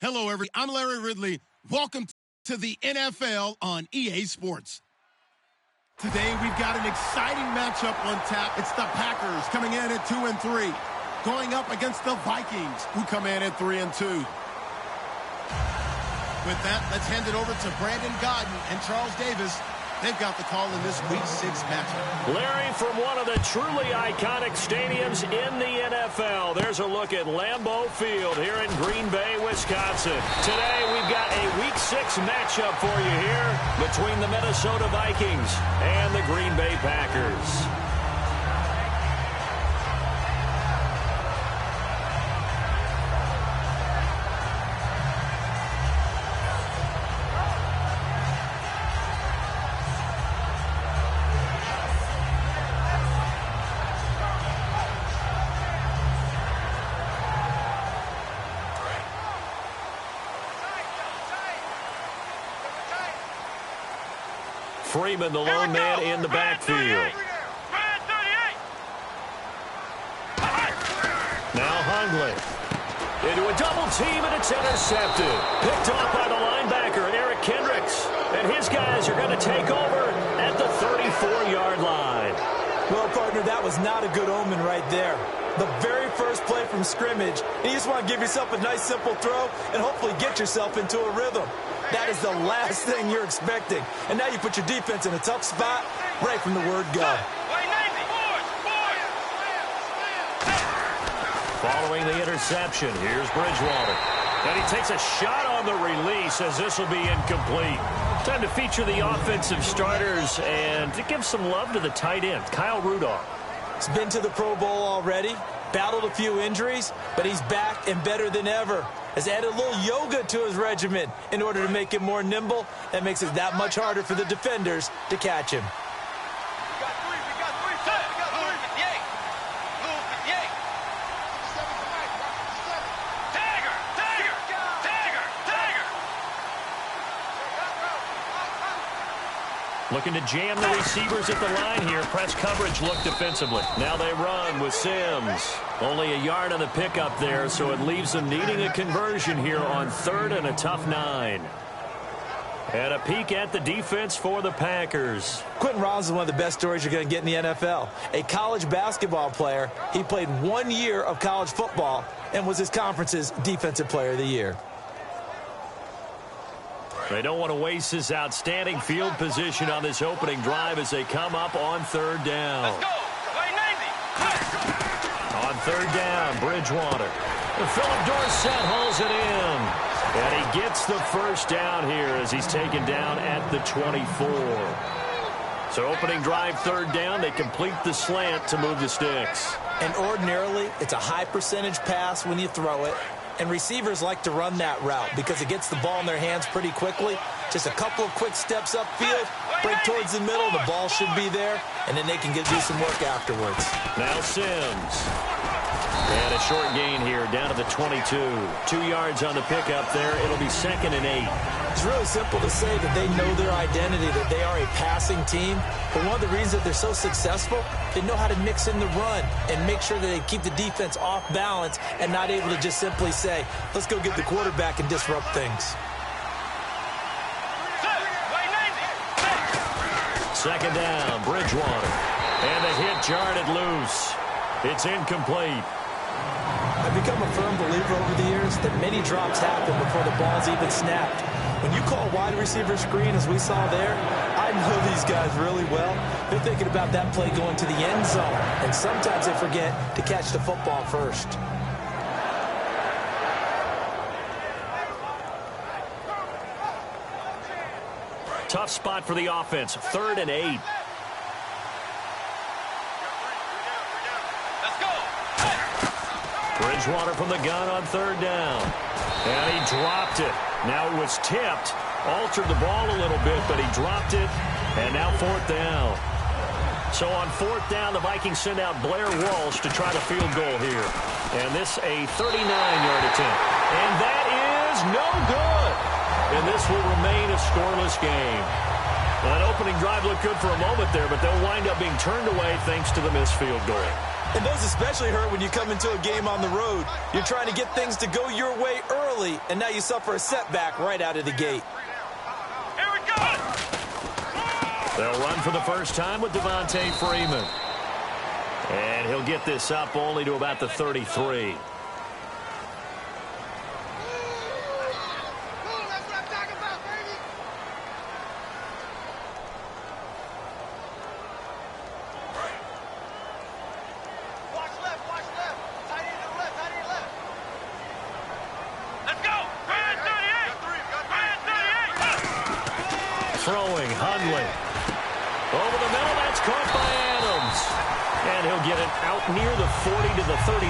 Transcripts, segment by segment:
Hello, everybody. I'm Larry Ridley. Welcome to the NFL on EA Sports. Today, we've got an exciting matchup on tap. It's the Packers coming in at 2-3, going up against the Vikings, who come in at 3-2. With that, let's hand it over to Brandon Godden and Charles Davis. They've got the call in this Week 6 matchup. Larry, from one of the truly iconic stadiums in the NFL, there's a look at Lambeau Field here in Green Bay, Wisconsin. Today, we've got a Week 6 matchup for you here between the Minnesota Vikings and the Green Bay Packers. Freeman, the lone man in the backfield. Now Hundley into a double team, and it's intercepted. Picked off by the linebacker, Eric Kendricks. And his guys are going to take over at the 34-yard line. Well, partner, that was not a good omen right there. The very first play from scrimmage, you just want to give yourself a nice, simple throw and hopefully get yourself into a rhythm. That is the last thing you're expecting. And now you put your defense in a tough spot right from the word go. Following the interception, here's Bridgewater. And he takes a shot on the release as this will be incomplete. Time to feature the offensive starters and to give some love to the tight end, Kyle Rudolph. He's been to the Pro Bowl already, battled a few injuries, but he's back and better than ever. Has added a little yoga to his regimen in order to make him more nimble. That makes it that much harder for the defenders to catch him. Looking to jam the receivers at the line here. Press coverage look defensively. Now they run with Sims. Only a yard on the pickup there, so it leaves them needing a conversion here on 3rd and a tough 9. And a peek at the defense for the Packers. Quentin Rollins is one of the best stories you're going to get in the NFL. A college basketball player. He played 1 year of college football and was his conference's Defensive Player of the Year. They don't want to waste this outstanding field position on this opening drive as they come up on 3rd down. Let's go. On 3rd down, Bridgewater. And Philip Dorsett hauls it in. And he gets the first down here as he's taken down at the 24. So opening drive, 3rd down, they complete the slant to move the sticks. And ordinarily, it's a high percentage pass when you throw it. And receivers like to run that route because it gets the ball in their hands pretty quickly. Just a couple of quick steps upfield, break towards the middle, the ball should be there, and then they can do some work afterwards. Now Sims. And a short gain here down to the 22. 2 yards on the pickup there. It'll be 2nd and 8. It's really simple to say that they know their identity, that they are a passing team. But one of the reasons that they're so successful, they know how to mix in the run and make sure that they keep the defense off balance and not able to just simply say, let's go get the quarterback and disrupt things. 2nd down, Bridgewater. And the hit jarred it loose. It's incomplete. I've become a firm believer over the years that many drops happen before the ball's even snapped. When you call wide receiver screen, as we saw there, I know these guys really well. They're thinking about that play going to the end zone, and sometimes they forget to catch the football first. Tough spot for the offense, 3rd and 8. Bridgewater from the gun on 3rd down. And he dropped it. Now it was tipped. Altered the ball a little bit, but he dropped it. And now 4th down. So on 4th down, the Vikings send out Blair Walsh to try the field goal here. And this a 39-yard attempt. And that is no good. And this will remain a scoreless game. Well, that opening drive looked good for a moment there, but they'll wind up being turned away thanks to the missed field goal. And those especially hurt when you come into a game on the road. You're trying to get things to go your way early, and now you suffer a setback right out of the gate. Here we go! They'll run for the first time with Devontae Freeman. And he'll get this up only to about the 33. Throwing, Hundley. Over the middle, that's caught by Adams. And he'll get it out near the 40 to the 39.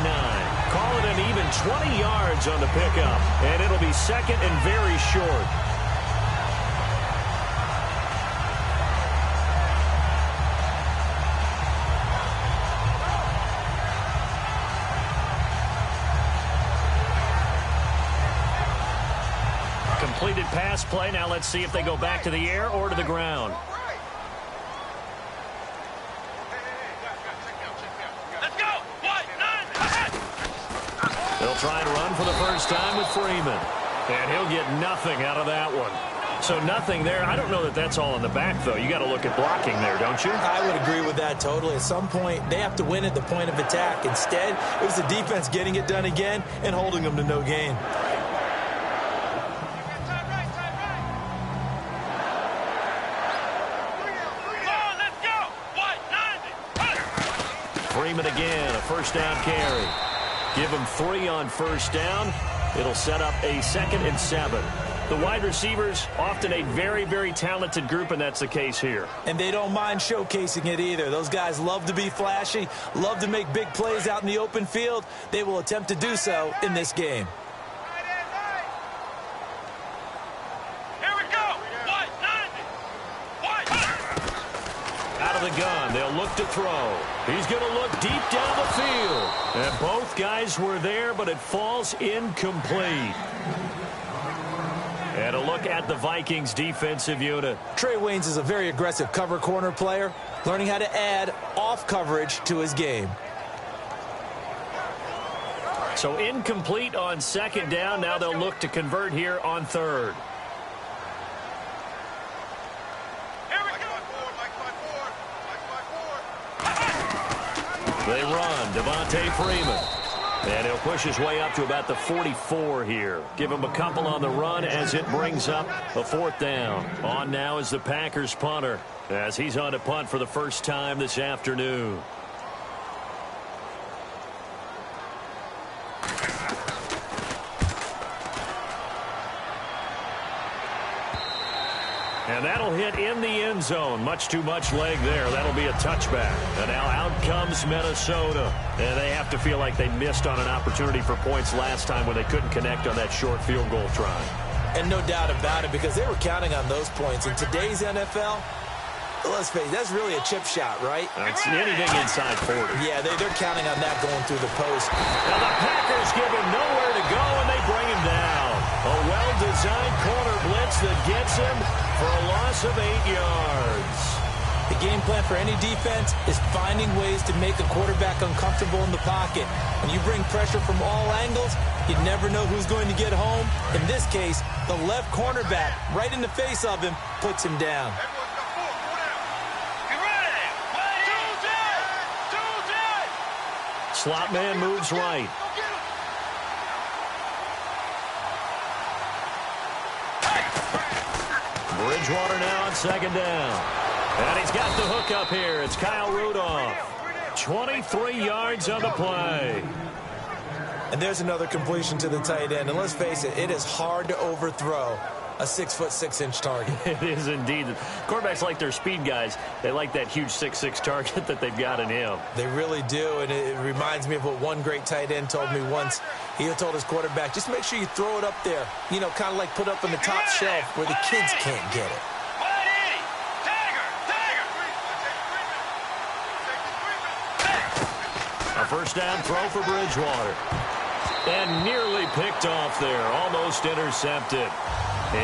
Call it an even 20 yards on the pickup. And it'll be second and very short. Completed pass play. Now let's see if they go back to the air or to the ground. Let's go. They'll try and run for the first time with Freeman. And he'll get nothing out of that one. So nothing there. I don't know that that's all in the back, though. You got to look at blocking there, don't you? I would agree with that totally. At some point, they have to win at the point of attack. Instead, it was the defense getting it done again and holding them to no gain. Freeman again, a first down carry. Give him 3 on first down. It'll set up a 2nd and 7. The wide receivers, often a very, very talented group, and that's the case here. And they don't mind showcasing it either. Those guys love to be flashy, love to make big plays out in the open field. They will attempt to do so in this game. Out of the gun, they'll look to throw. He's going to look deep down the field. And both guys were there, but it falls incomplete. And a look at the Vikings defensive unit. Trey Waynes is a very aggressive cover corner player, learning how to add off coverage to his game. So incomplete on 2nd down. Now they'll look to convert here on 3rd. They run, Devontae Freeman. And he'll push his way up to about the 44 here. Give him a couple on the run as it brings up a 4th down. On now is the Packers punter as he's on to punt for the first time this afternoon. And that'll hit in the end zone. Much too much leg there. That'll be a touchback. And now out comes Minnesota. And they have to feel like they missed on an opportunity for points last time when they couldn't connect on that short field goal try. And no doubt about it, because they were counting on those points. In today's NFL, let's face it, that's really a chip shot, right? It's anything inside 40. Yeah, they're counting on that going through the post. Now the Packers give him nowhere to go, and they bring him down. A well-designed corner blitz that gets him for a loss of 8 yards. The game plan for any defense is finding ways to make a quarterback uncomfortable in the pocket. When you bring pressure from all angles, you never know who's going to get home. In this case, the left cornerback, right in the face of him, puts him down. Slot man moves right. Bridgewater now on 2nd down. And he's got the hook up here. It's Kyle Rudolph. 23 yards on the play. And there's another completion to the tight end. And let's face it, it is hard to overthrow a 6'6" target. It is indeed. Quarterbacks like their speed guys. They like that huge 6'6" target that they've got in him. They really do, and it reminds me of what one great tight end told me once. He told his quarterback, just make sure you throw it up there, you know, kind of like put up on the top shelf where the kids can't get it. A first down throw for Bridgewater. And nearly picked off there. Almost intercepted.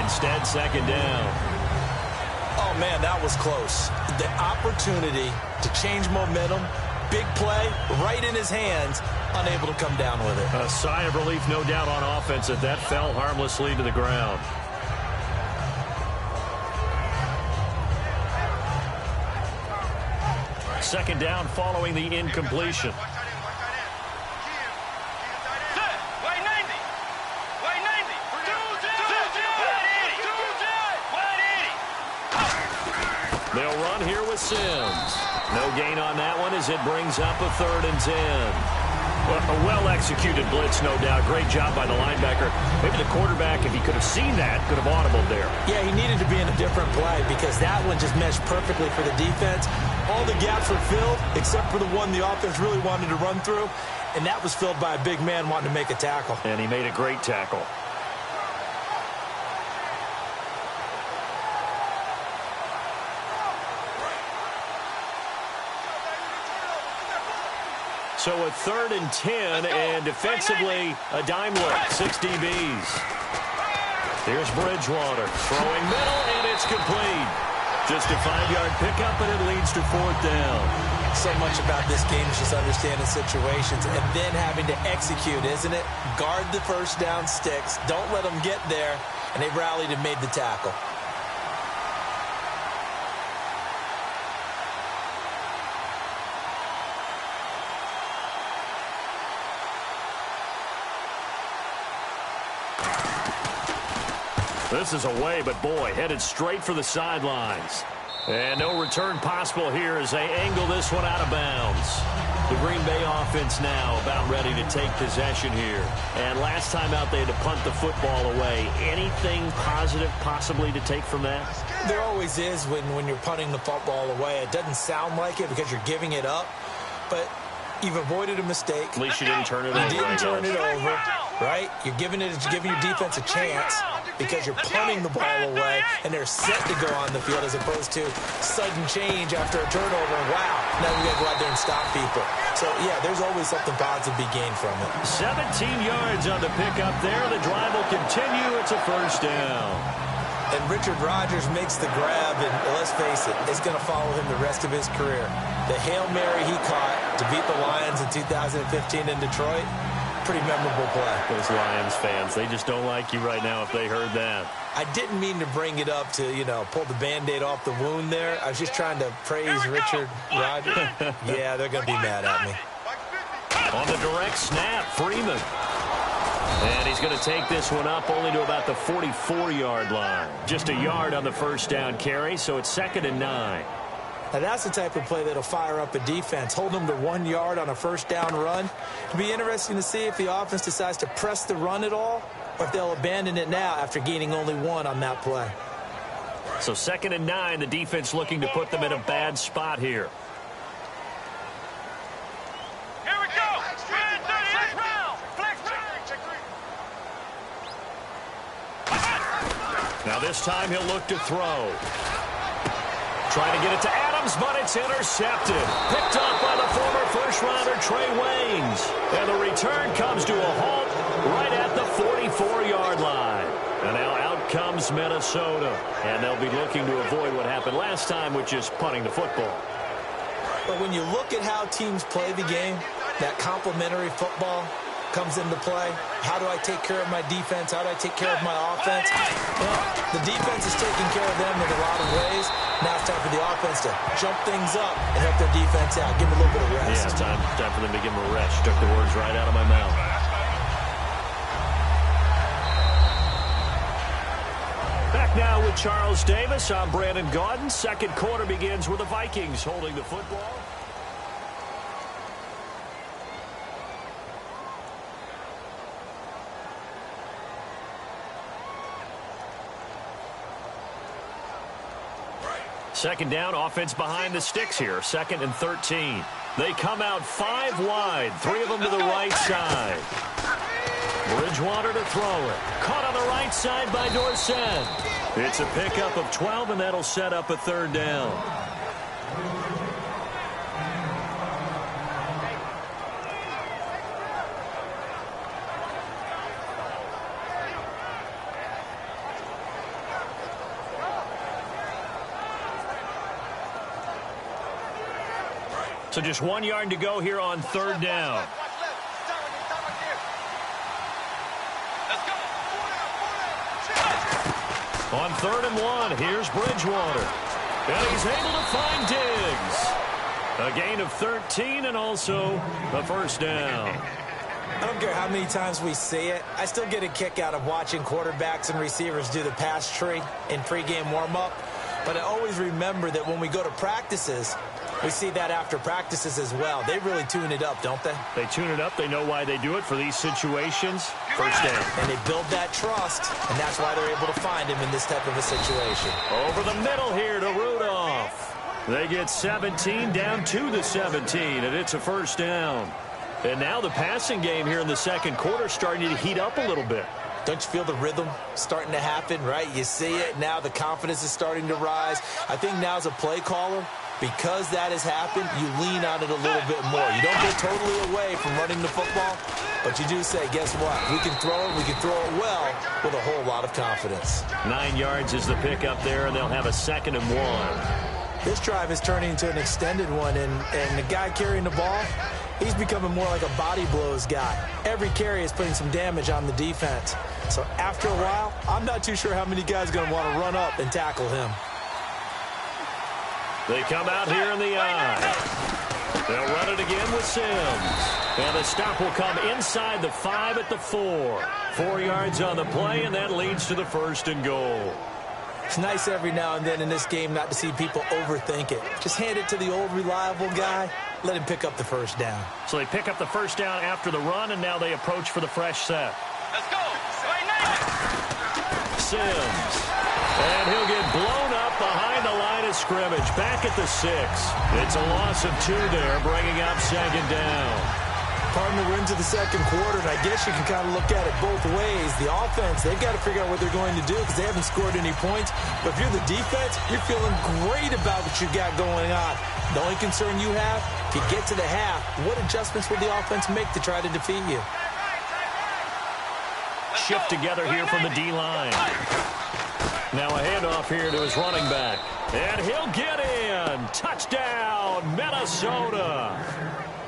Instead, 2nd down. Oh, man, that was close. The opportunity to change momentum, big play right in his hands, unable to come down with it. A sigh of relief, no doubt, on offense that fell harmlessly to the ground. Second down following the incompletion. They'll run here with Sims. No gain on that one as it brings up a 3rd and 10. A well-executed blitz, no doubt. Great job by the linebacker. Maybe the quarterback, if he could have seen that, could have audibled there. Yeah, he needed to be in a different play because that one just meshed perfectly for the defense. All the gaps were filled except for the one the offense really wanted to run through, and that was filled by a big man wanting to make a tackle. And he made a great tackle. So a 3rd and 10, and defensively, a dime look, 6 DBs. Here's Bridgewater, throwing middle, and it's complete. Just a 5-yard pickup, and it leads to 4th down. So much about this game is just understanding situations and then having to execute, isn't it? Guard the first down sticks. Don't let them get there, and they rallied and made the tackle. This is away, but boy, headed straight for the sidelines. And no return possible here as they angle this one out of bounds. The Green Bay offense now about ready to take possession here. And last time out, they had to punt the football away. Anything positive possibly to take from that? There always is when you're punting the football away. It doesn't sound like it because you're giving it up, but you've avoided a mistake. At least you didn't turn it over. You didn't turn it over, right? You're giving your defense a chance because you're punting the ball away, and they're set to go on the field as opposed to sudden change after a turnover. And wow, now we got to go out there and stop people. So, yeah, there's always something positive to be gained from it. 17 yards on the pickup there. The drive will continue. It's a 1st down. And Richard Rodgers makes the grab, and let's face it, it's going to follow him the rest of his career. The Hail Mary he caught to beat the Lions in 2015 in Detroit, pretty memorable play. Those Lions fans, they just don't like you right now if they heard that. I didn't mean to bring it up to, pull the Band-Aid off the wound there. I was just trying to praise Richard Rodgers. Yeah, they're going to be mad at me. On the direct snap, Freeman. And he's going to take this one up only to about the 44-yard line. Just a yard on the 1st down carry, so it's 2nd and 9. Now, that's the type of play that'll fire up a defense. Hold them to 1 yard on a 1st down run. It'll be interesting to see if the offense decides to press the run at all or if they'll abandon it now after gaining only 1 on that play. So 2nd and 9, the defense looking to put them in a bad spot here. Here we go. Now this time he'll look to throw. Trying to get it to Adams, but it's intercepted. Picked up by the former first-rounder Trey Waynes. And the return comes to a halt right at the 44-yard line. And now out comes Minnesota. And they'll be looking to avoid what happened last time, which is punting the football. But when you look at how teams play the game, that complementary football comes into play. How do I take care of my defense? How do I take care of my offense? Well, the defense is taking care of them in a lot of ways. Now it's time for the offense to jump things up and help their defense out. Give them a little bit of rest. Yeah, time for them to give them a rest. Took the words right out of my mouth. Back now with Charles Davis. I'm Brandon Gaudin. Second quarter begins with the Vikings holding the football. Second down, offense behind the sticks here. 2nd and 13. They come out 5 wide. 3 of them to the right side. Bridgewater to throw it. Caught on the right side by Dorsett. It's a pickup of 12, and that'll set up a 3rd down. So just 1 yard to go here on third down. On 3rd and 1, here's Bridgewater. And he's able to find Diggs. A gain of 13 and also a first down. I don't care how many times we see it. I still get a kick out of watching quarterbacks and receivers do the pass tree in pregame warm-up. But I always remember that when we go to practices, we see that after practices as well. They really tune it up, don't they? They tune it up. They know why they do it for these situations. First down. And they build that trust, and that's why they're able to find him in this type of a situation. Over the middle here to Rudolph. They get 17 down to the 17, and it's a first down. And now the passing game here in the second quarter starting to heat up a little bit. Don't you feel the rhythm starting to happen, right? You see it. Now the confidence is starting to rise. I think now as a play caller, because that has happened, you lean on it a little bit more. You don't get totally away from running the football, but you do say, guess what? We can throw it. We can throw it well with a whole lot of confidence. 9 yards is the pickup there, and they'll have a 2nd and 1. This drive is turning into an extended one, and the guy carrying the ball, he's becoming more like a body blows guy. Every carry is putting some damage on the defense. So after a while, I'm not too sure how many guys are going to want to run up and tackle him. They come out here in the eye. They'll run it again with Sims. And the stop will come inside the 5 at the 4. 4 yards on the play, and that leads to the 1st and goal. It's nice every now and then in this game not to see people overthink it. Just hand it to the old reliable guy. Let him pick up the first down. So they pick up the first down after the run, and now they approach for the fresh set. Let's go. Sims. And he'll get blown up behind the line of scrimmage. Back at the 6. It's a loss of 2 there, bringing up 2nd down. Partner, we're into the second quarter, and I guess you can kind of look at it both ways. The offense, they've got to figure out what they're going to do because they haven't scored any points. But if you're the defense, you're feeling great about what you got going on. The only concern you have, if you get to the half, what adjustments will the offense make to try to defeat you? Shift together here from the D-line. Now a handoff here to his running back. And he'll get in. Touchdown, Minnesota.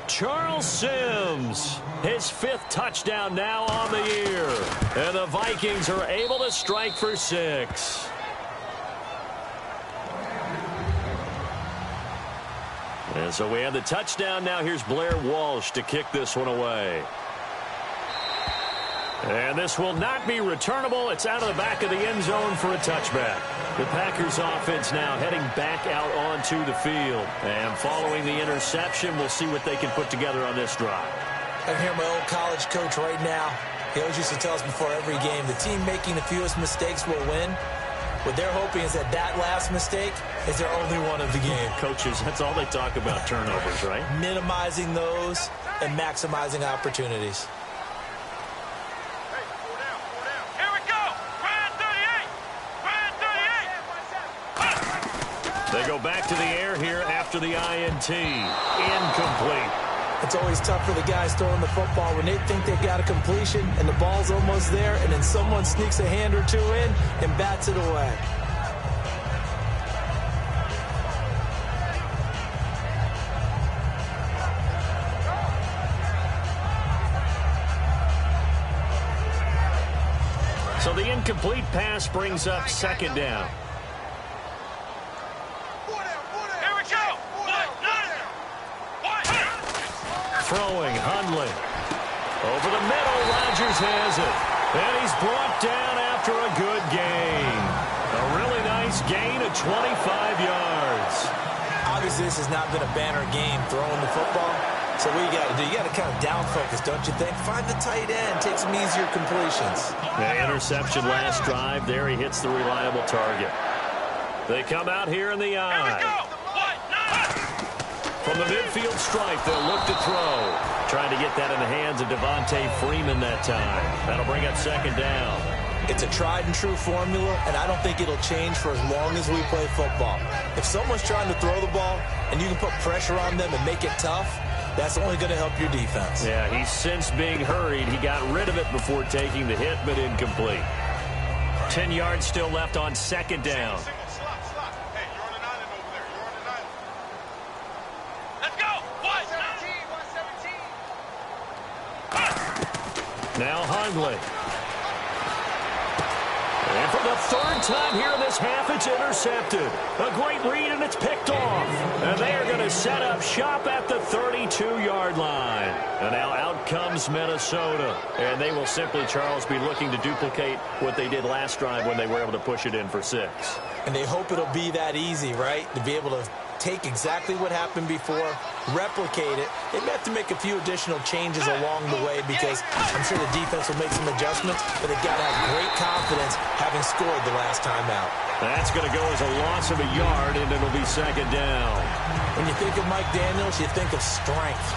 Charles Sims, his 5th touchdown now on the year. And the Vikings are able to strike for 6. And so we have the touchdown. Now here's Blair Walsh to kick this one away. And this will not be returnable. It's out of the back of the end zone for a touchback. The Packers offense now heading back out onto the field. And following the interception, we'll see what they can put together on this drive. I can hear my old college coach right now. He always used to tell us before every game, the team making the fewest mistakes will win. What they're hoping is that that last mistake is their only one of the game. Coaches, that's all they talk about, turnovers, right? Minimizing those and maximizing opportunities. They go back to the air here after the INT. Incomplete. It's always tough for the guys throwing the football when they think they've got a completion and the ball's almost there, and then someone sneaks a hand or two in and bats it away. So the incomplete pass brings up 2nd down. Throwing, Hundley. Over the middle, Rodgers has it. And he's brought down after a good gain. A really nice gain of 25 yards. Obviously, this has not been a banner game throwing the football. So what you got to do, you got to kind of down focus, don't you think? Find the tight end, take some easier completions. The interception last drive. There he hits the reliable target. They come out here in the eye. From the midfield stripe, they'll look to throw. Trying to get that in the hands of Devontae Freeman that time. That'll bring up 2nd down. It's a tried-and-true formula, and I don't think it'll change for as long as we play football. If someone's trying to throw the ball and you can put pressure on them and make it tough, that's only going to help your defense. Yeah, he's since being hurried. He got rid of it before taking the hit, but incomplete. 10 yards still left on 2nd down. Hey, you're on an island over there. You're on an island. Let's go. Now Hundley. And for the third time here in this half, it's intercepted. A great read, and it's picked off. And they are going to set up shop at the 32-yard line. And now out comes Minnesota. And they will simply, Charles, be looking to duplicate what they did last drive when they were able to push it in for 6. And they hope it'll be that easy, right? To be able to take exactly what happened before, replicate it. They may have to make a few additional changes along the way because I'm sure the defense will make some adjustments, but they've got to have great confidence having scored the last time out. That's going to go as a loss of a yard, and it'll be 2nd down. When you think of Mike Daniels, you think of strength.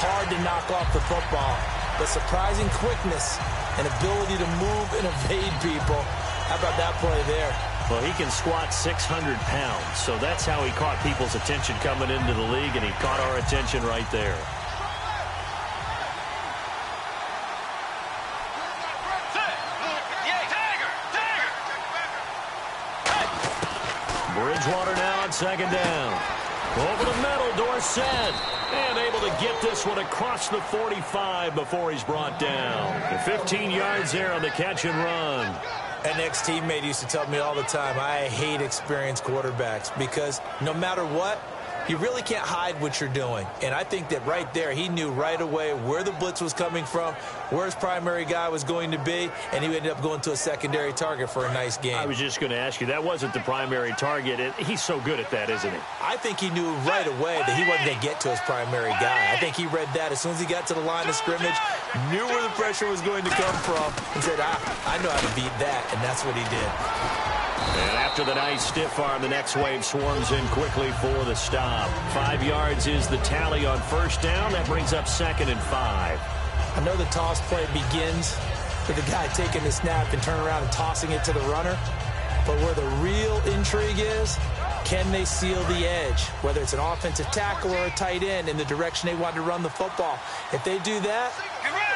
Hard to knock off the football, but surprising quickness and ability to move and evade people. How about that play there? Well, he can squat 600 pounds, so that's how he caught people's attention coming into the league, and he caught our attention right there. Bridgewater now on 2nd down. Over the middle, Dorsett. And able to get this one across the 45 before he's brought down. 15 yards there on the catch and run. An ex-teammate used to tell me all the time, I hate experienced quarterbacks because no matter what, you really can't hide what you're doing. And I think that right there, he knew right away where the blitz was coming from, where his primary guy was going to be, and he ended up going to a secondary target for a nice game. I was just going to ask you, that wasn't the primary target. He's so good at that, isn't he? I think he knew right away that he wasn't going to get to his primary guy. I think he read that as soon as he got to the line of scrimmage, knew where the pressure was going to come from, and said, I know how to beat that, and that's what he did. And after the nice stiff arm, the next wave swarms in quickly for the stop. 5 yards is the tally on 1st down. That brings up 2nd and 5. I know the toss play begins with the guy taking the snap and turning around and tossing it to the runner. But where the real intrigue is, can they seal the edge? Whether it's an offensive tackle or a tight end in the direction they want to run the football. If they do that,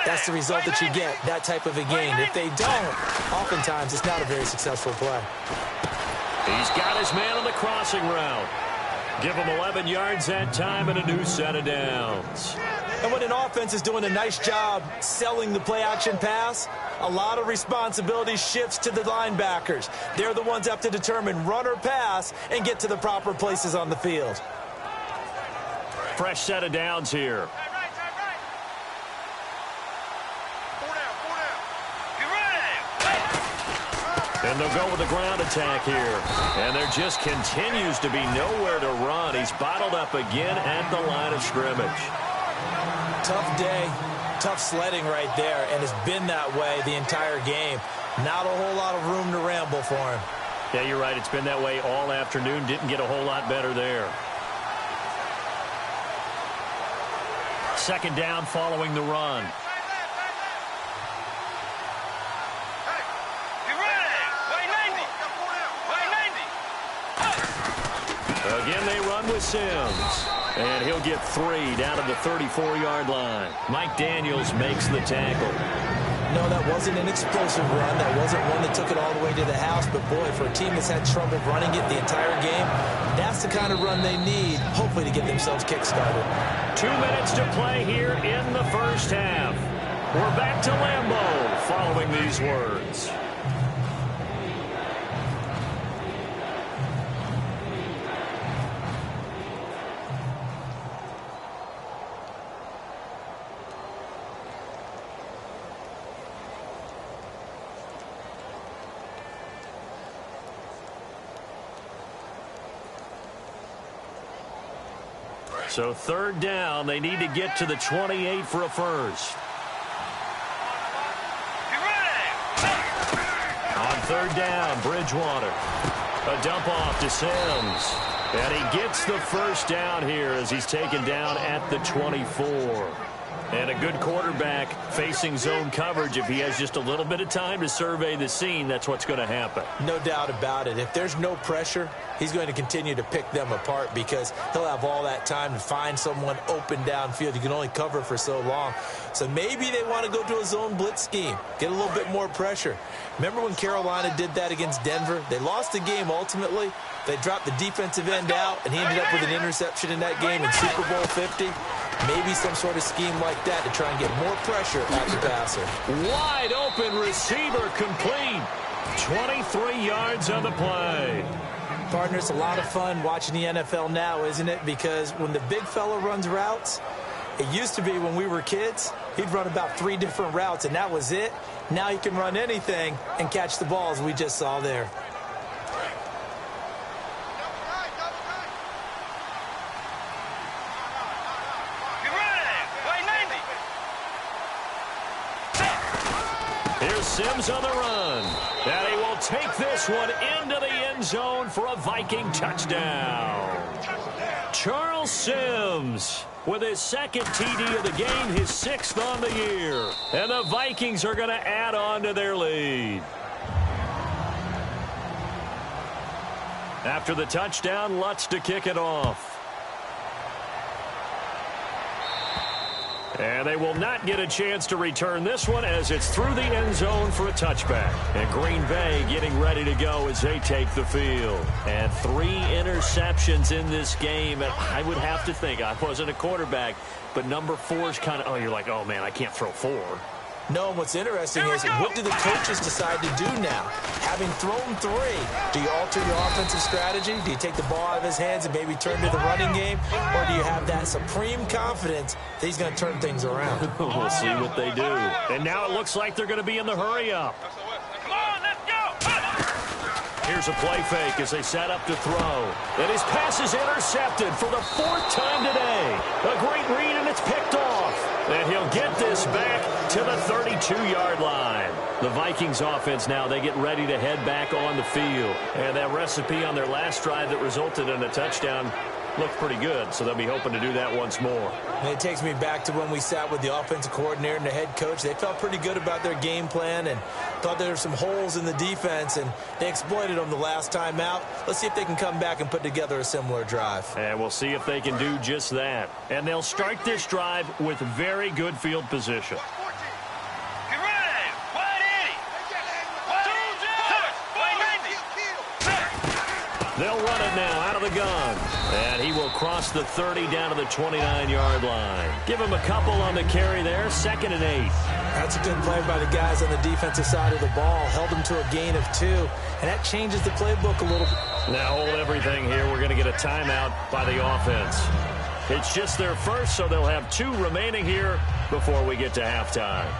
that's the result that you get, that type of a game. If they don't, oftentimes it's not a very successful play. He's got his man on the crossing route. Give him 11 yards that time and a new set of downs. And when an offense is doing a nice job selling the play-action pass, a lot of responsibility shifts to the linebackers. They're the ones that have to determine run or pass and get to the proper places on the field. Fresh set of downs here. And they'll go with the ground attack here. And there just continues to be nowhere to run. He's bottled up again at the line of scrimmage. Tough day, tough sledding right there, and it's been that way the entire game. Not a whole lot of room to ramble for him. Yeah, you're right. It's been that way all afternoon. Didn't get a whole lot better there. 2nd down following the run. Again, they run with Sims. And he'll get 3 down to the 34-yard line. Mike Daniels makes the tackle. No, that wasn't an explosive run. That wasn't one that took it all the way to the house. But, boy, for a team that's had trouble running it the entire game, that's the kind of run they need, hopefully, to get themselves kick-started. 2 minutes to play here in the 1st half. We're back to Lambeau following these words. So 3rd down, they need to get to the 28 for a first. On 3rd down, Bridgewater. A dump off to Sims. And he gets the first down here as he's taken down at the 24. And a good quarterback facing zone coverage. If he has just a little bit of time to survey the scene, that's what's going to happen. No doubt about it. If there's no pressure, he's going to continue to pick them apart because he'll have all that time to find someone open downfield. You can only cover for so long. So maybe they want to go to a zone blitz scheme, get a little bit more pressure. Remember when Carolina did that against Denver? They lost the game ultimately. They dropped the defensive end out, and he ended up with an interception in that game in Super Bowl 50. Maybe some sort of scheme like that to try and get more pressure at the passer. Wide open receiver complete. 23 yards on the play. Partner, it's a lot of fun watching the NFL now, isn't it? Because when the big fella runs routes, it used to be when we were kids, he'd run about 3 different routes, and that was it. Now he can run anything and catch the ball, as we just saw there. Here's Sims on the run. And he will take this one into the end zone for a Viking touchdown. Charles Sims with his second TD of the game, his 6th on the year. And the Vikings are going to add on to their lead. After the touchdown, Lutz to kick it off. And they will not get a chance to return this one as it's through the end zone for a touchback. And Green Bay getting ready to go as they take the field. And 3 interceptions in this game. And I would have to think, I wasn't a quarterback, but number 4 is kind of, you're like, oh, man, I can't throw 4. No, and what's interesting is what do the coaches decide to do now? Having thrown 3, do you alter your offensive strategy? Do you take the ball out of his hands and maybe turn to the running game? Or do you have that supreme confidence that he's going to turn things around? We'll see what they do. And now it looks like they're going to be in the hurry-up. Come on, let's go. Here's a play fake as they set up to throw. And his pass is intercepted for the 4th time today. A great read, and it's picked off. And he'll get this back to the 32-yard line. The Vikings offense now, they get ready to head back on the field. And that recipe on their last drive that resulted in a touchdown looked pretty good, so they'll be hoping to do that once more. And it takes me back to when we sat with the offensive coordinator and the head coach. They felt pretty good about their game plan and thought there were some holes in the defense, and they exploited them the last time out. Let's see if they can come back and put together a similar drive. And we'll see if they can do just that. And they'll start this drive with very good field position. Get ready. Wide 80. They'll run it now out of the gun. And he will cross the 30 down to the 29-yard line. Give him a couple on the carry there. 2nd and 8. That's a good play by the guys on the defensive side of the ball. Held them to a gain of 2. And that changes the playbook a little bit. Now hold everything here. We're going to get a timeout by the offense. It's just their first, so they'll have 2 remaining here before we get to halftime.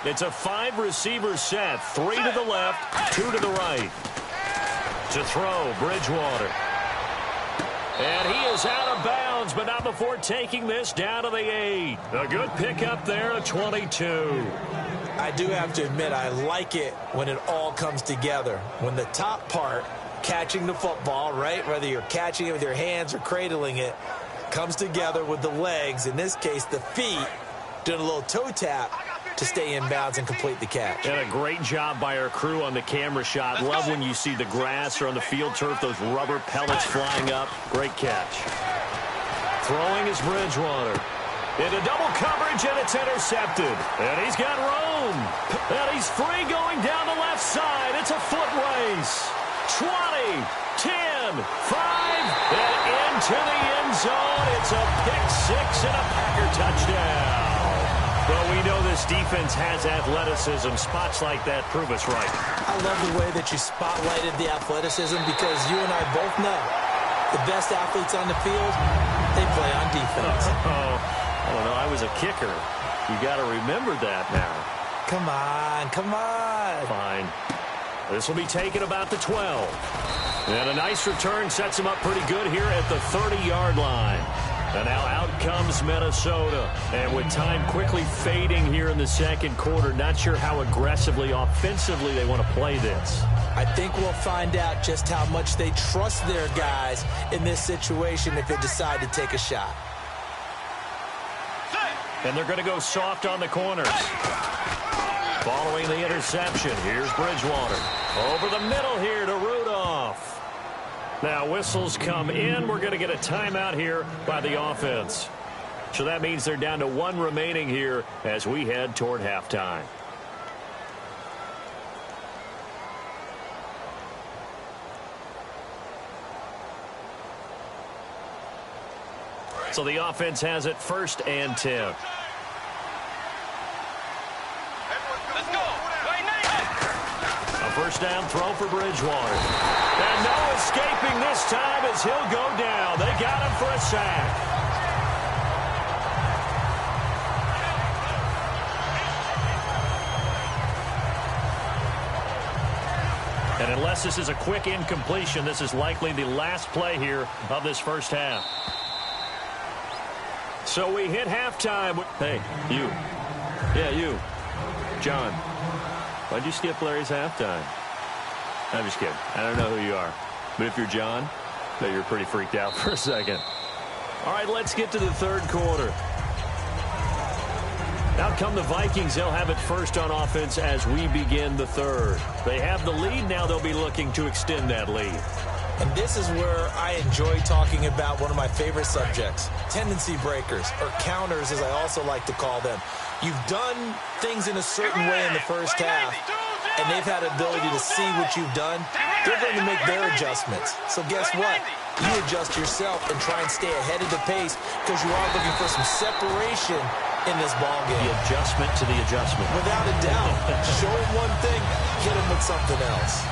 It's a 5-receiver set. 3 to the left, 2 to the right. To throw, Bridgewater. And he is out of bounds, but not before taking this down to the 8. A good pickup there at 22. I do have to admit, I like it when it all comes together. When the top part, catching the football, right, whether you're catching it with your hands or cradling it, comes together with the legs, in this case the feet, doing a little toe tap to stay in bounds and complete the catch. And a great job by our crew on the camera shot. Love when you see the grass or on the field turf, those rubber pellets flying up. Great catch. Throwing is Bridgewater. Into double coverage, and it's intercepted. And he's got room. And he's free going down the left side. It's a foot race. 20, 10, 5, and into the end zone. It's a pick 6 and a Packer touchdown. Well, we know this defense has athleticism. Spots like that prove us right. I love the way that you spotlighted the athleticism because you and I both know the best athletes on the field, they play on defense. I don't know. I was a kicker. You got to remember that now. Come on, come on. Fine. This will be taken about the 12. And a nice return sets him up pretty good here at the 30-yard line. And now out comes Minnesota. And with time quickly fading here in the second quarter, not sure how aggressively, offensively they want to play this. I think we'll find out just how much they trust their guys in this situation if they decide to take a shot. And they're going to go soft on the corners. Following the interception, here's Bridgewater. Over the middle here to Rudolph. Now whistles come in. We're going to get a timeout here by the offense. So that means they're down to 1 remaining here as we head toward halftime. So the offense has it 1st and 10. Let's go. A first down throw for Bridgewater. And no escaping this time as he'll go down. They got him for a sack. And unless this is a quick incompletion, this is likely the last play here of this first half. So we hit halftime. Hey, you. Yeah, you. John. Why'd you skip Larry's halftime? I'm just kidding. I don't know who you are. But if you're John, I bet you're pretty freaked out for a second. All right, let's get to the third quarter. Out come the Vikings. They'll have it first on offense as we begin the third. They have the lead. Now they'll be looking to extend that lead. And this is where I enjoy talking about one of my favorite subjects, tendency breakers, or counters as I also like to call them. You've done things in a certain way in the first half, and they've had the ability to see what you've done. They're going to make their adjustments. So guess what? You adjust yourself and try and stay ahead of the pace because you are looking for some separation in this ball game. The adjustment to the adjustment. Without a doubt. Show them one thing, hit them with something else.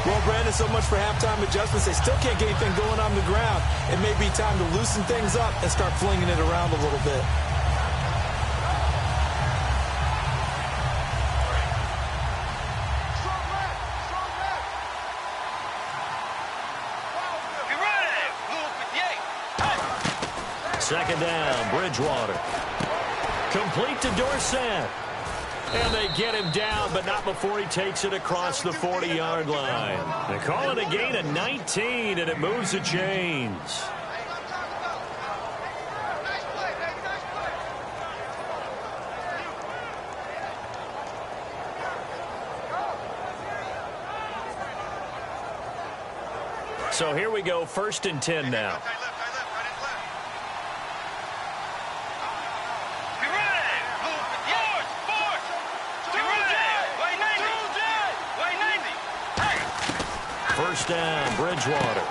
Well, Brandon, so much for halftime adjustments. They still can't get anything going on the ground. It may be time to loosen things up and start flinging it around a little bit. Second down, Bridgewater. Complete to Dorsett. And they get him down, but not before he takes it across the 40-yard line. They call it a gain of 19, and it moves the chains. So here we go, 1st and 10 now. First down, Bridgewater.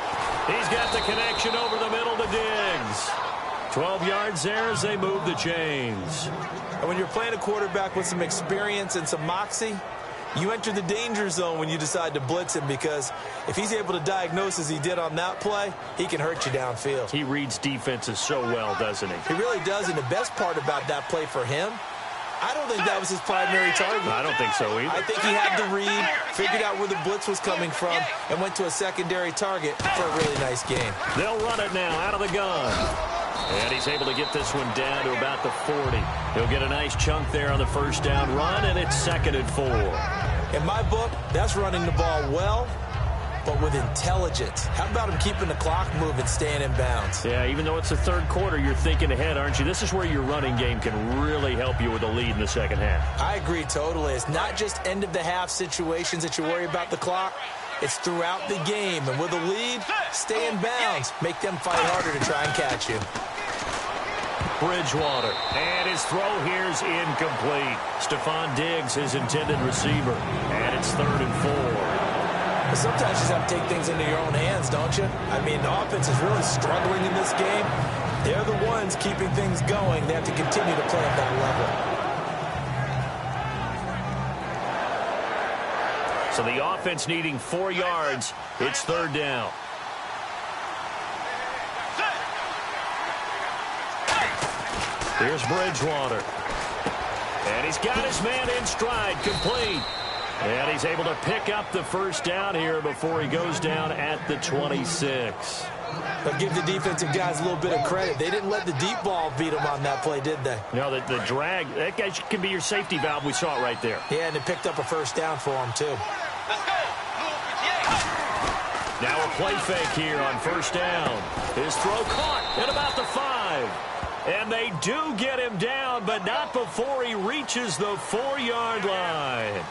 He's got the connection over the middle to Diggs. 12 yards there as they move the chains. And when you're playing a quarterback with some experience and some moxie, you enter the danger zone when you decide to blitz him, because if he's able to diagnose as he did on that play, he can hurt you downfield. He reads defenses so well, doesn't he? He really does, and the best part about that play for him, I don't think that was his primary target. I don't think so either. I think he had to read, figured out where the blitz was coming from, and went to a secondary target for a really nice game. They'll run it now out of the gun. And he's able to get this one down to about the 40. He'll get a nice chunk there on the first down run, and it's 2nd and 4. In my book, that's running the ball well, but with intelligence. How about him keeping the clock moving, staying in bounds? Yeah, even though it's the third quarter, you're thinking ahead, aren't you? This is where your running game can really help you with a lead in the second half. I agree totally. It's not just end-of-the-half situations that you worry about the clock. It's throughout the game. And with a lead, stay in bounds. Make them fight harder to try and catch you. Bridgewater. And his throw here is incomplete. Stephon Diggs, his intended receiver. And it's 3rd and 4. But sometimes you just have to take things into your own hands, don't you? I mean, the offense is really struggling in this game. They're the ones keeping things going. They have to continue to play at that level. So the offense needing 4 yards. It's 3rd down. Here's Bridgewater. And he's got his man in stride, complete. And he's able to pick up the first down here before he goes down at the 26. But give the defensive guys a little bit of credit. They didn't let the deep ball beat them on that play, did they? No, the drag, that guy can be your safety valve. We saw it right there. Yeah, and it picked up a first down for him, too. Now a play fake here on first down. His throw caught at about the 5. And they do get him down, but not before he reaches the 4-yard line.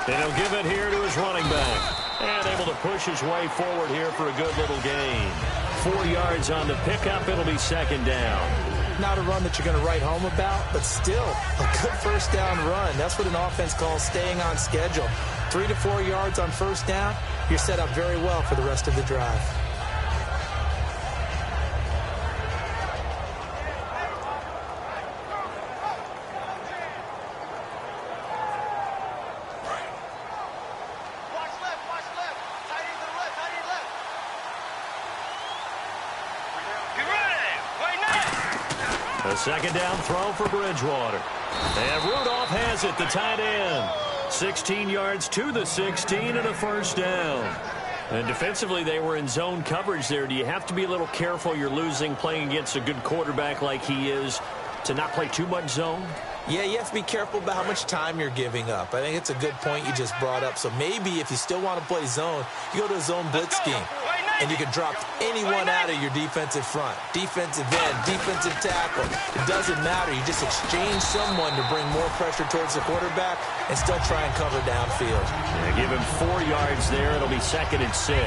And he'll give it here to his running back. And able to push his way forward here for a good little gain. 4 yards on the pickup. It'll be second down. Not a run that you're going to write home about, but still a good first down run. That's what an offense calls staying on schedule. 3 to 4 yards on first down. You're set up very well for the rest of the drive. A second down throw for Bridgewater. And Rudolph has it, the tight end. 16 yards to the 16 and a first down. And defensively, they were in zone coverage there. Do you have to be a little careful? You're losing playing against a good quarterback like he is to not play too much zone? Yeah, you have to be careful about how much time you're giving up. I think it's a good point you just brought up. So maybe if you still want to play zone, you go to a zone blitz scheme. And you can drop anyone out of your defensive front. Defensive end, defensive tackle. It doesn't matter. You just exchange someone to bring more pressure towards the quarterback and still try and cover downfield. Yeah, give him 4 yards there. It'll be second and 6.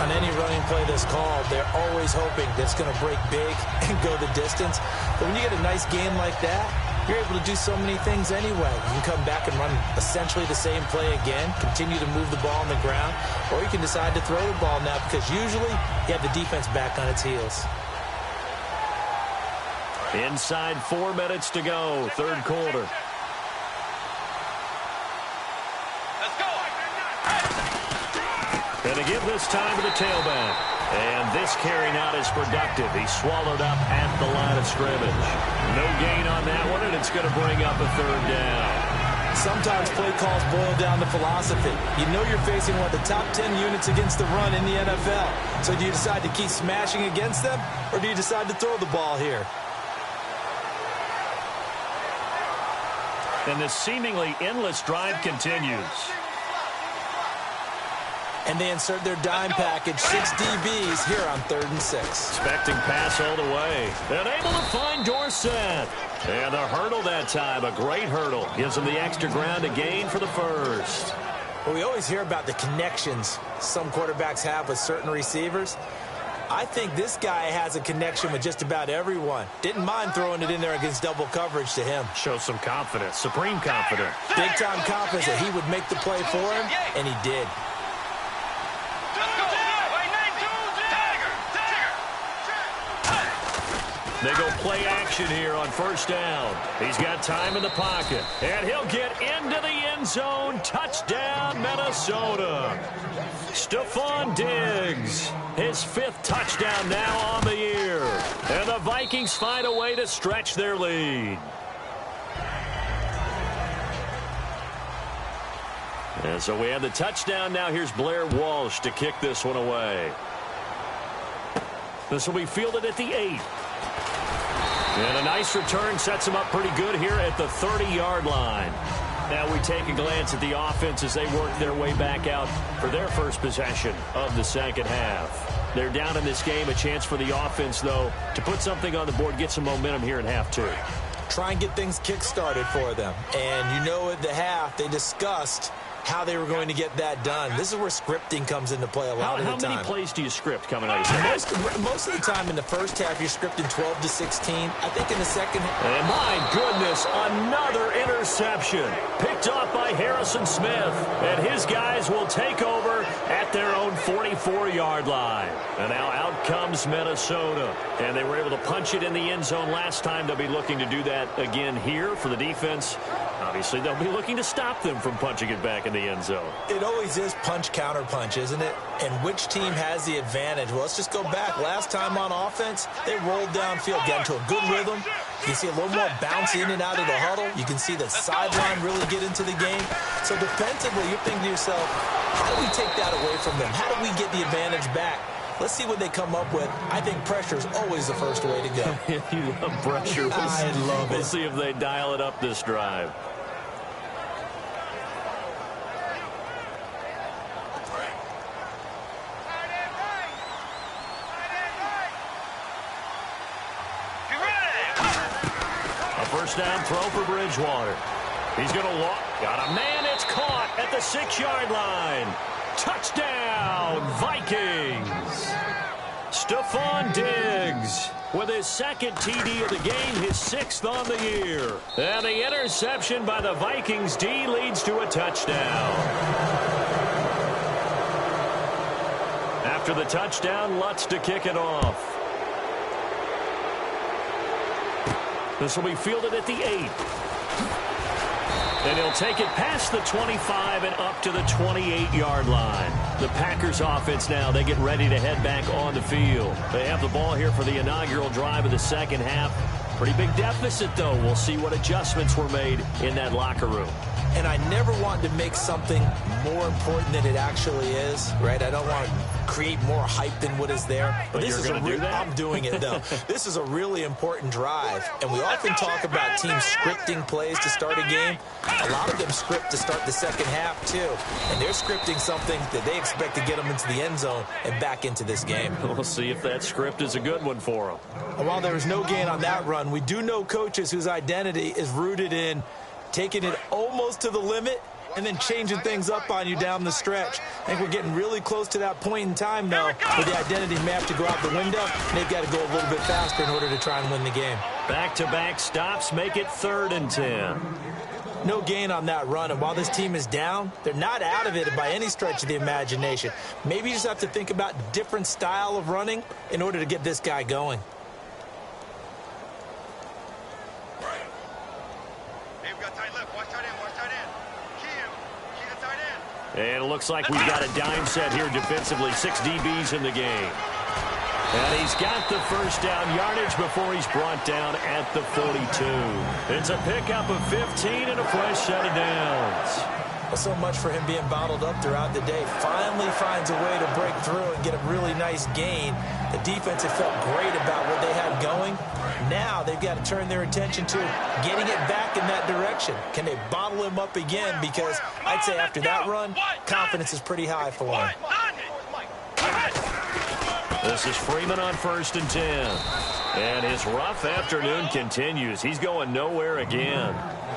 On any running play that's called, they're always hoping that it's going to break big and go the distance. But when you get a nice game like that, you're able to do so many things anyway. You can come back and run essentially the same play again, continue to move the ball on the ground, or you can decide to throw the ball now because usually you have the defense back on its heels. Inside 4 minutes to go, third quarter. Let's go. And to give this time to the tailback. And this carry not as productive. He swallowed up at the line of scrimmage. No gain on that one, and it's going to bring up a third down. Sometimes play calls boil down to philosophy. You know you're facing one of the top 10 units against the run in the NFL. So do you decide to keep smashing against them, or do you decide to throw the ball here? And this seemingly endless drive continues. And they insert their dime package, 6 DBs here on 3rd and 6. Expecting pass all the way. And able to find Dorsett. And the hurdle that time, a great hurdle. Gives them the extra ground to gain for the first. Well, we always hear about the connections some quarterbacks have with certain receivers. I think this guy has a connection with just about everyone. Didn't mind throwing it in there against double coverage to him. Shows some confidence, supreme confidence. Big-time confidence that he would make the play for him, and he did. They go play action here on first down. He's got time in the pocket. And he'll get into the end zone. Touchdown, Minnesota. Stephon Diggs. His 5th touchdown now on the year. And the Vikings find a way to stretch their lead. And so we have the touchdown. Now here's Blair Walsh to kick this one away. This will be fielded at the 8. And a nice return sets him up pretty good here at the 30-yard line. Now we take a glance at the offense as they work their way back out for their first possession of the second half. They're down in this game. A chance for the offense, though, to put something on the board, get some momentum here in half 2. Try and get things kick-started for them. And you know at the half they discussed how they were going to get that done. This is where scripting comes into play a lot of the time. How many plays do you script coming out of the Most of the time in the first half, you're scripting 12 to 16. I think in the second half. And my goodness, another interception. Picked off by Harrison Smith. And his guys will take over at their own 44-yard line. And now out comes Minnesota. And they were able to punch it in the end zone last time. They'll be looking to do that again here for the defense. Obviously, they'll be looking to stop them from punching it back in the end zone. It always is punch, counter punch, isn't it? And which team has the advantage? Well, let's just go back. Last time on offense, they rolled downfield, got into a good rhythm. You can see a little more bounce in and out of the huddle. You can see the sideline really get into the game. So defensively, you're thinking to yourself, how do we take that away from them? How do we get the advantage back? Let's see what they come up with. I think pressure is always the first way to go. You love pressure. I love it. We'll see if they dial it up this drive. A first down throw for Bridgewater. He's going to walk. Got a man in It's caught at the 6-yard line. Touchdown, Vikings. Stephon Diggs with his second TD of the game, his 6th on the year. And the interception by the Vikings D leads to a touchdown. After the touchdown, Lutz to kick it off. This will be fielded at the 8. And he'll take it past the 25 and up to the 28-yard line. The Packers offense now, they get ready to head back on the field. They have the ball here for the inaugural drive of the second half. Pretty big deficit, though. We'll see what adjustments were made in that locker room. And I never want to make something more important than it actually is, right? I don't want to create more hype than what is there. But this you're going to do that? I'm doing it, though. This is a really important drive. And we often talk about teams scripting plays to start a game. A lot of them script to start the second half, too. And they're scripting something that they expect to get them into the end zone and back into this game. We'll see if that script is a good one for them. And while there was no gain on that run, we do know coaches whose identity is rooted in taking it almost to the limit and then changing things up on you down the stretch. I think we're getting really close to that point in time, though, where the identity map to go out the window, and they've got to go a little bit faster in order to try and win the game. Back-to-back stops make it 3rd and 10. No gain on that run, and while this team is down, they're not out of it by any stretch of the imagination. Maybe you just have to think about a different style of running in order to get this guy going. And it looks like we've got a dime set here defensively. 6 DBs in the game. And he's got the first down yardage before he's brought down at the 42. It's a pickup of 15 and a fresh set of downs. Well, so much for him being bottled up throughout the day. Finally finds a way to break through and get a really nice gain. The defense had felt great about what they had going. Now they've got to turn their attention to getting it back in that direction. Can they bottle him up again? Because I'd say after that run, confidence is pretty high for him. This is Freeman on 1st and 10. And his rough afternoon continues. He's going nowhere again.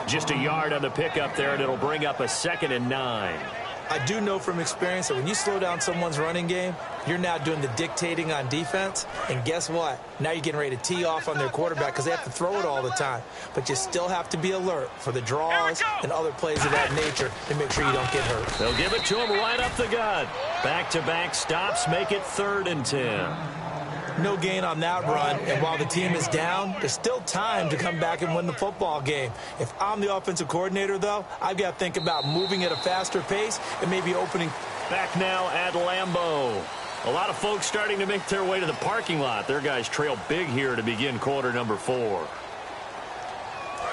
Just a yard on the pickup there, and it'll bring up a 2nd and 9. I do know from experience that when you slow down someone's running game, you're now doing the dictating on defense. And guess what? Now you're getting ready to tee off on their quarterback because they have to throw it all the time. But you still have to be alert for the draws and other plays of that nature to make sure you don't get hurt. They'll give it to him right up the gut. Back-to-back stops make it 3rd and 10. No gain on that run, and while the team is down, there's still time to come back and win the football game. If I'm the offensive coordinator, though, I've got to think about moving at a faster pace and maybe opening. Back now at Lambeau. A lot of folks starting to make their way to the parking lot. Their guys trail big here to begin quarter number 4.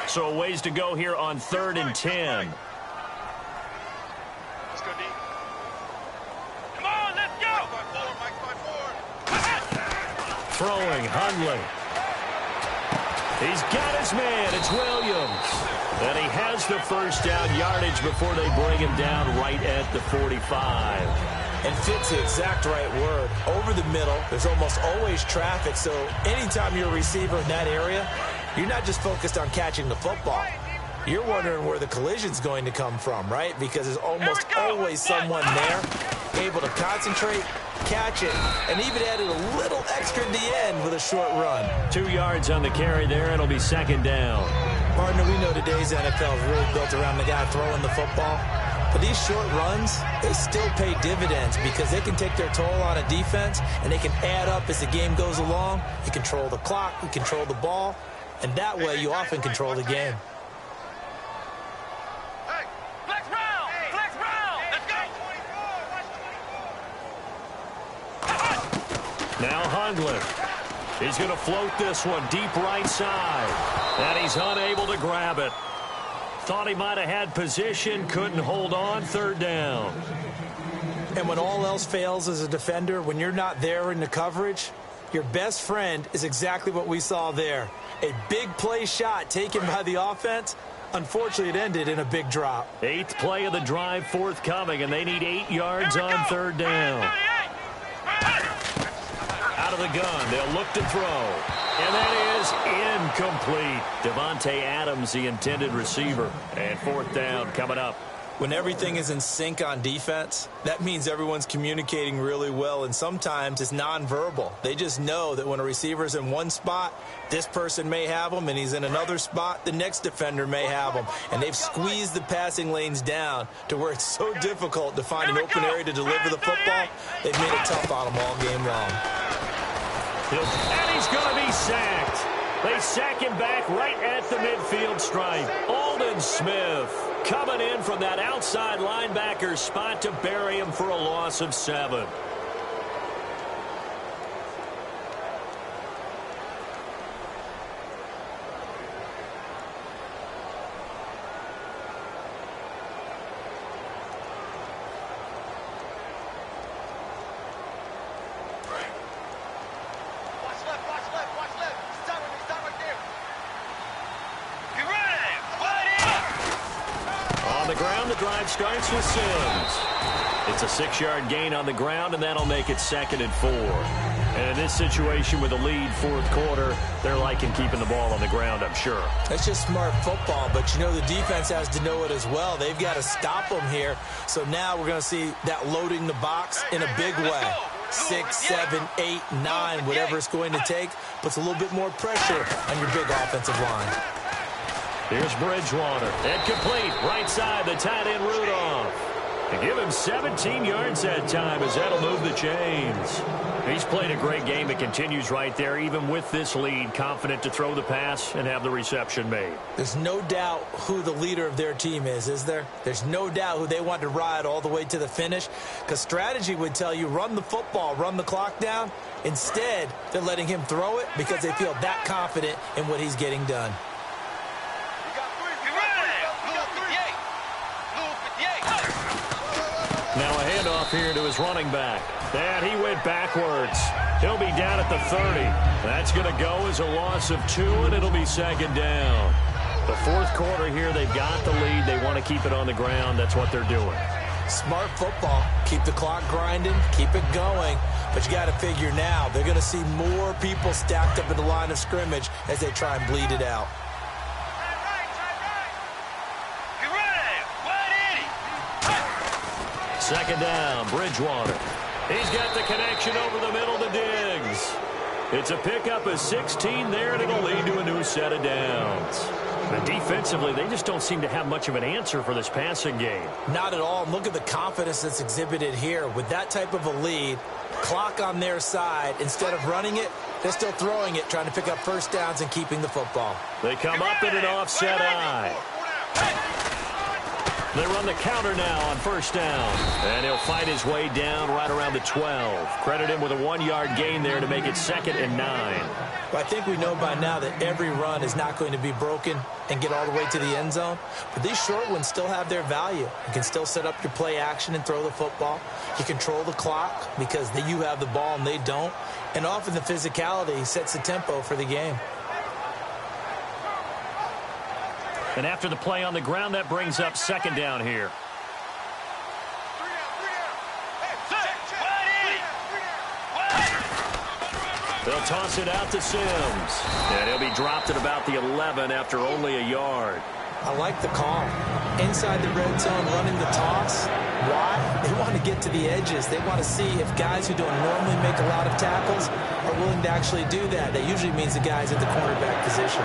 So a ways to go here on 3rd and 10. Let's go, D. Come on, let's go. Throwing, Hundley. He's got his man. It's Williams. And he has the first down yardage before they bring him down right at the 45. And fit's the exact right word. Over the middle, there's almost always traffic, so anytime you're a receiver in that area, you're not just focused on catching the football. You're wondering where the collision's going to come from, right? Because there's almost always someone there able to concentrate, catch it, and even added a little extra at the end with a short run. 2 yards on the carry there, and it'll be 2nd down. Partner, we know today's NFL is really built around the guy throwing the football. But these short runs, they still pay dividends because they can take their toll on a defense, and they can add up as the game goes along. You control the clock, you control the ball, and that way you often control the game. Now Hundley. He's going to float this one deep right side. And he's unable to grab it. Thought he might have had position, couldn't hold on, 3rd down. And when all else fails as a defender, when you're not there in the coverage, your best friend is exactly what we saw there. A big play shot taken by the offense. Unfortunately, it ended in a big drop. 8th play of the drive forthcoming, and they need 8 yards on 3rd down. Out of the gun, they'll look to throw. And that is incomplete. Devontae Adams, the intended receiver. And 4th down coming up. When everything is in sync on defense, that means everyone's communicating really well, and sometimes it's nonverbal. They just know that when a receiver's in one spot, this person may have him, and he's in another spot, the next defender may have him. And they've squeezed the passing lanes down to where it's so difficult to find an open area to deliver the football. They've made it tough on him all game long. And he's going to be sacked. They sack him back right at the midfield stripe. Aldon Smith coming in from that outside linebacker spot to bury him for a loss of 7. The drive starts with Sims. It's a 6-yard gain on the ground, and that'll make it 2nd and 4. And in this situation with a lead, 4th quarter, they're liking keeping the ball on the ground, I'm sure. That's just smart football, but you know the defense has to know it as well. They've got to stop them here. So now we're going to see that loading the box in a big way. 6, 7, 8, 9, whatever it's going to take, puts a little bit more pressure on your big offensive line. Here's Bridgewater. Incomplete. Right side, the tight end Rudolph. They give him 17 yards that time as that'll move the chains. He's played a great game. It continues right there, even with this lead, confident to throw the pass and have the reception made. There's no doubt who the leader of their team is there? There's no doubt who they want to ride all the way to the finish, because strategy would tell you run the football, run the clock down. Instead, they're letting him throw it because they feel that confident in what he's getting done. Now a handoff here to his running back. And he went backwards. He'll be down at the 30. That's going to go as a loss of 2, and it'll be 2nd down. The 4th quarter here, they've got the lead. They want to keep it on the ground. That's what they're doing. Smart football. Keep the clock grinding. Keep it going. But you got to figure now, they're going to see more people stacked up at the line of scrimmage as they try and bleed it out. 2nd down, Bridgewater. He's got the connection over the middle to Diggs. It's a pickup of 16 there, and it'll lead to a new set of downs. But defensively, they just don't seem to have much of an answer for this passing game. Not at all. And look at the confidence that's exhibited here. With that type of a lead, clock on their side, instead of running it, they're still throwing it, trying to pick up first downs and keeping the football. They come up in an offset eye. They run the counter now on 1st down. And he'll fight his way down right around the 12. Credit him with a 1-yard gain there to make it 2nd and 9. Well, I think we know by now that every run is not going to be broken and get all the way to the end zone. But these short ones still have their value. You can still set up your play action and throw the football. You control the clock because you have the ball and they don't. And often the physicality sets the tempo for the game. And after the play on the ground, that brings up 2nd down here. They'll toss it out to Sims. And he'll be dropped at about the 11 after only a yard. I like the call. Inside the red zone, running the toss. Why? They want to get to the edges. They want to see if guys who don't normally make a lot of tackles are willing to actually do that. That usually means the guys at the cornerback position.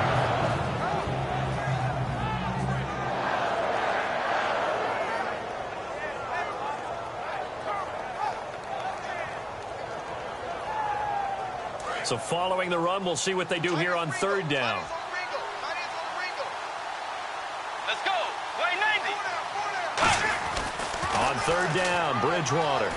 So following the run, we'll see what they do here on 3rd down. Let's go. Way 90. On 3rd down, Bridgewater.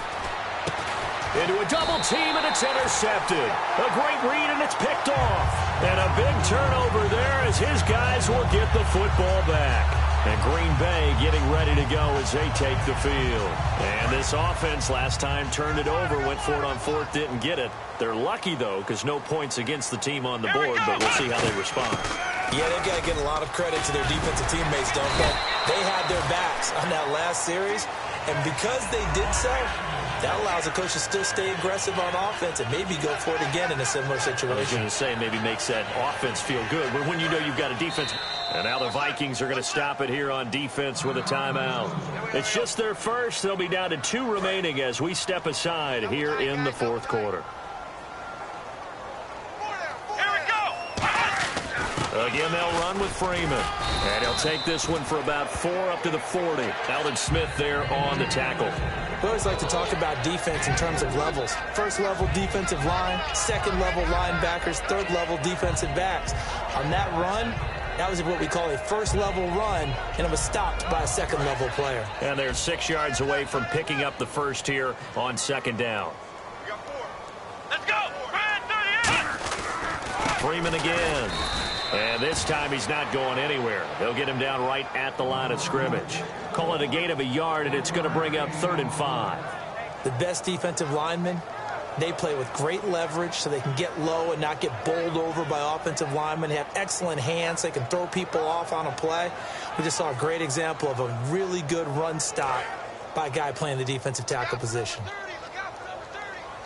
Into a double team, and it's intercepted. A great read, and it's picked off. And a big turnover there as his guys will get the football back. And Green Bay getting ready to go as they take the field. And this offense last time turned it over, went for it on 4th, didn't get it. They're lucky, though, because no points against the team on the board, but we'll see how they respond. Yeah, they've got to give a lot of credit to their defensive teammates, don't they? They had their backs on that last series, And because they did so, that allows the coach to still stay aggressive on offense and maybe go for it again in a similar situation. I was going to say maybe makes that offense feel good, but when you know you've got a defense. And now the Vikings are going to stop it here on defense with a timeout. It's just their first. They'll be down to 2 remaining as we step aside here in the fourth quarter. Again, they'll run with Freeman. And he'll take this one for about 4 up to the 40. Alden Smith there on the tackle. We always like to talk about defense in terms of levels. First level defensive line, second level linebackers, third level defensive backs. On that run, that was what we call a first level run, and it was stopped by a second level player. And they're 6 yards away from picking up the first here on second down. Let's go. Freeman again. And this time he's not going anywhere. They'll get him down right at the line of scrimmage. Call it a gain of a yard, and it's going to bring up 3rd and 5. The best defensive linemen, they play with great leverage so they can get low and not get bowled over by offensive linemen. They have excellent hands. They can throw people off on a play. We just saw a great example of a really good run stop by a guy playing the defensive tackle position.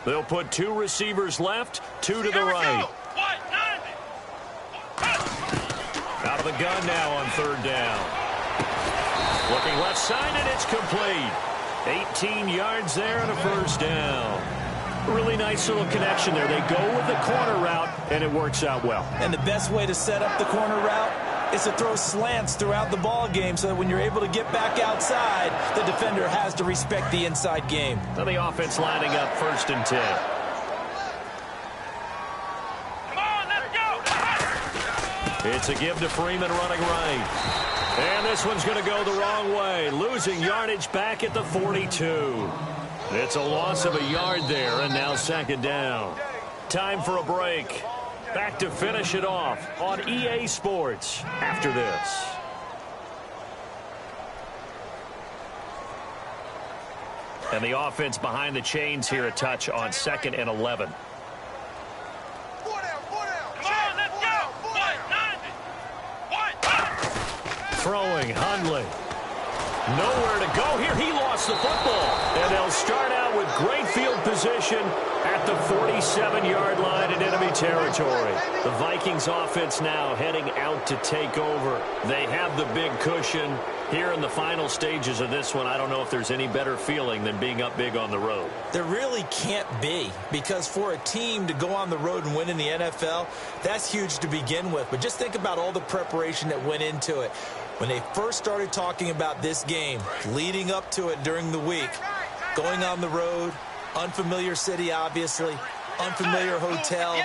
They'll put 2 receivers left, 2 to the right. Out of the gun now on 3rd down. Looking left side, and it's complete. 18 yards there and a first down. Really nice little connection there. They go with the corner route, and it works out well. And the best way to set up the corner route is to throw slants throughout the ball game so that when you're able to get back outside, the defender has to respect the inside game. Now the offense lining up 1st and 10. It's a give to Freeman running right. And this one's going to go the wrong way. Losing yardage back at the 42. It's a loss of a yard there, and now 2nd down. Time for a break. Back to finish it off on EA Sports after this. And the offense behind the chains here a touch on 2nd and 11. Throwing, Hundley. Nowhere to go here. He lost the football. And they'll start out with great field position at the 47-yard line in enemy territory. The Vikings offense now heading out to take over. They have the big cushion. Here in the final stages of this one, I don't know if there's any better feeling than being up big on the road. There really can't be, because for a team to go on the road and win in the NFL, that's huge to begin with. But just think about all the preparation that went into it. When they first started talking about this game, leading up to it during the week, going on the road, unfamiliar city, obviously, unfamiliar hotel.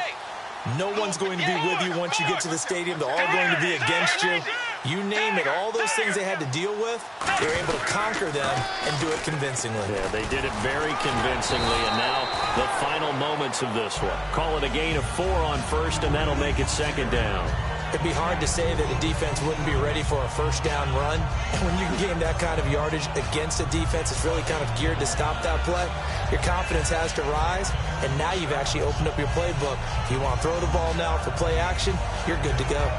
No one's going to be with you once you get to the stadium. They're all going to be against you. You name it, all those things they had to deal with, they were able to conquer them and do it convincingly. Yeah, they did it very convincingly, and now the final moments of this one. Call it a gain of 4 on 1st, and that'll make it 2nd down. It'd be hard to say that the defense wouldn't be ready for a first down run. And when you can gain that kind of yardage against a defense that's really kind of geared to stop that play, your confidence has to rise, and now you've actually opened up your playbook. If you want to throw the ball now for play action, you're good to go.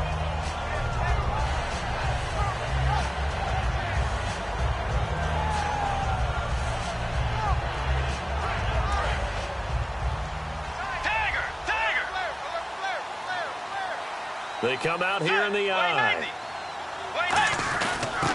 They come out here in the eye.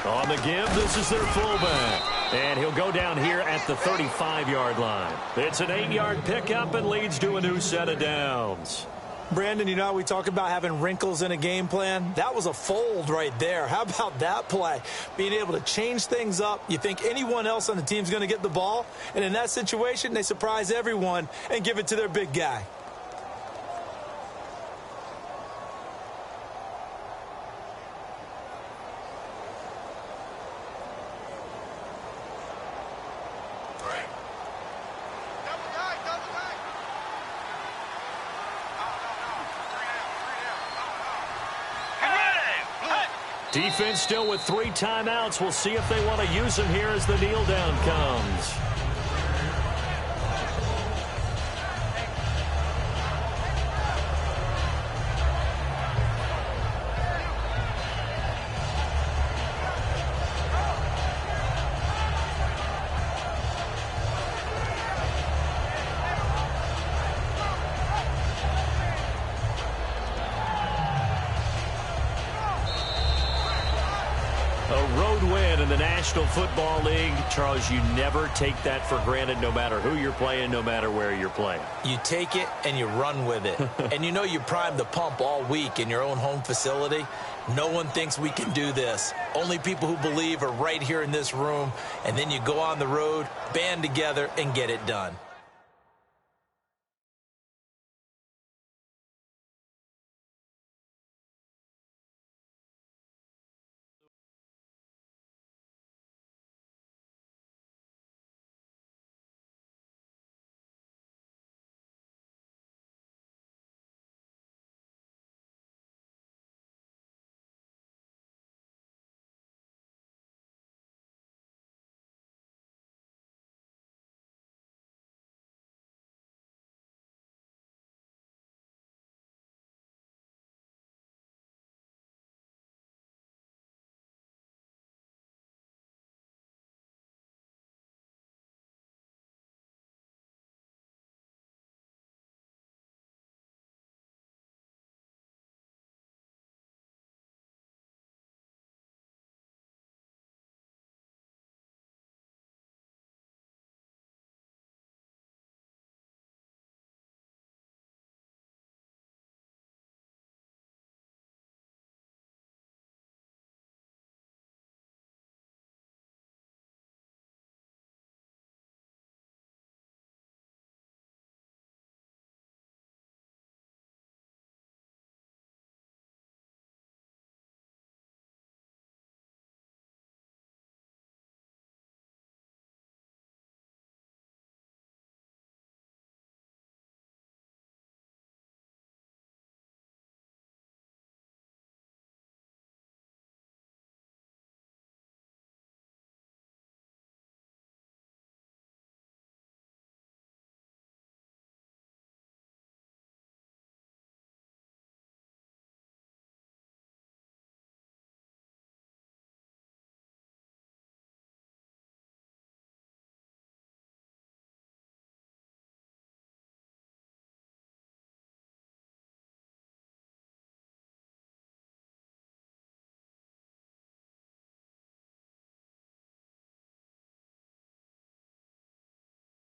On the give, this is their fullback. And he'll go down here at the 35-yard line. It's an 8-yard pickup and leads to a new set of downs. Brandon, you know how we talk about having wrinkles in a game plan? That was a fold right there. How about that play? Being able to change things up. You think anyone else on the team's going to get the ball? And in that situation, they surprise everyone and give it to their big guy. Defense still with 3 timeouts. We'll see if they want to use them here as the kneel down comes. A road win in the National Football League. Charles, you never take that for granted no matter who you're playing, no matter where you're playing. You take it and you run with it. And you know you primed the pump all week in your own home facility. No one thinks we can do this. Only people who believe are right here in this room. And then you go on the road, band together, and get it done.